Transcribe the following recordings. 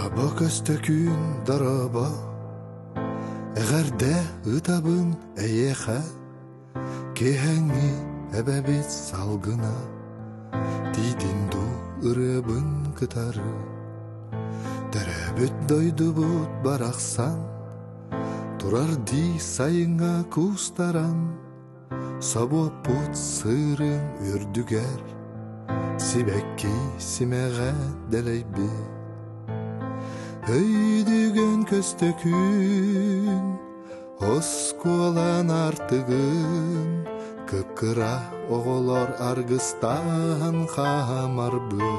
Саба көстөкүн дараба эгерде ытабын эйеха кехеңи эбебит салгына тидинду ырыбын кытары теребит дойдубут бараксан турар ди сайыңа кустаран сабопут сырын үрдүгер сибекки симеге делейби өйдүгөн көстөкүн оскуалан артыгын кыпкыра оголор аргыстан камарбы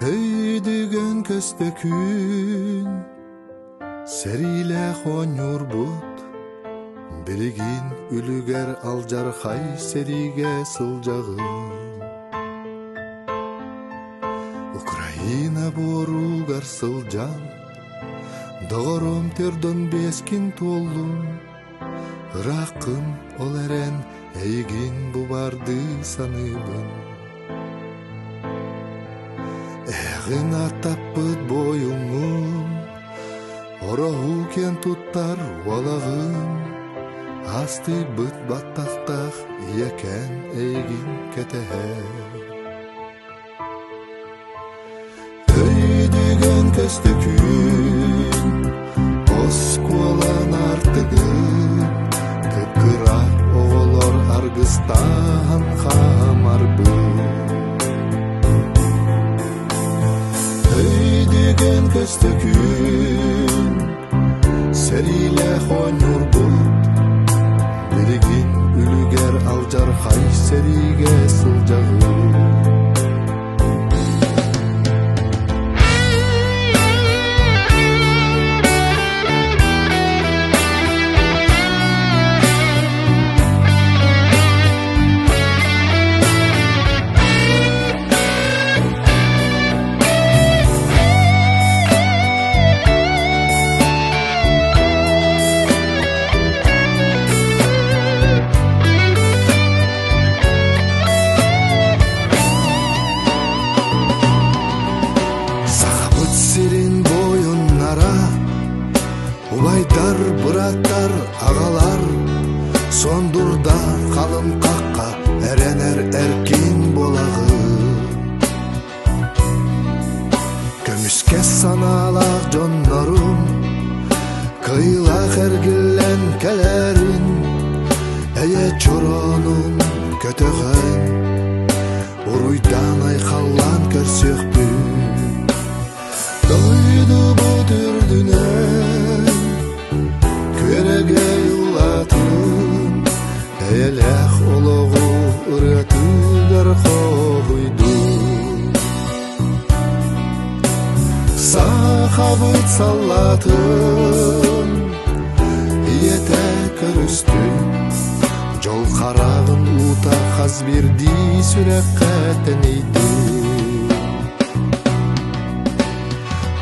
өйдүгөн көстөкүн сериле хонюрбут билигин үлүгер алжархай сериге сылжагын Украина боругар сылжан догором тердон бескин толлун ыракын ол эрен эйигин бубарды саныбын эгин аттаппыт боюңун ороху кен туттар уалагын астыйбыт баттактак экен эйигин кетехер өйдүгөн көстөкүн оскуалан артыгын кыпкыра оголор аргыстан камарбы өйдүгөн көстөкүн сериле хонюрбут билигин үлүгер алжархай сериге сылжагын Убайдар, быраттар, агалар сондурда калым какка эренер эркин болагы көмүскө саналак жоннорум кыйла эргилен келерин эе чоронун көтөгөн уруйдан айкалган көрсөкпүн дойду бу түрдүнөн Кереге юлатын элех ологу ырытыгар когуйду сахабыт саллатын иете көрүстүн жол карагын ута казбирди сүрөккө тенейди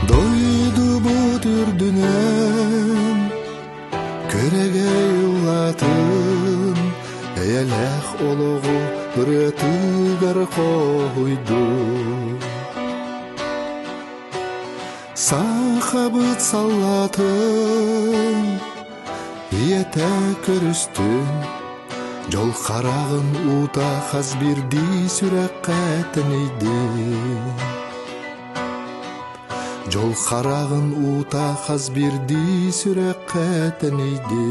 дойду бу түрдүнөн Кереге юлатын элех ологу ырытыгар койду сахабыт саллатын иете көрүстүн жол карагын ута казбирди сүрөккө тенейди жол карагын ута казбирди сүрөккө тенейди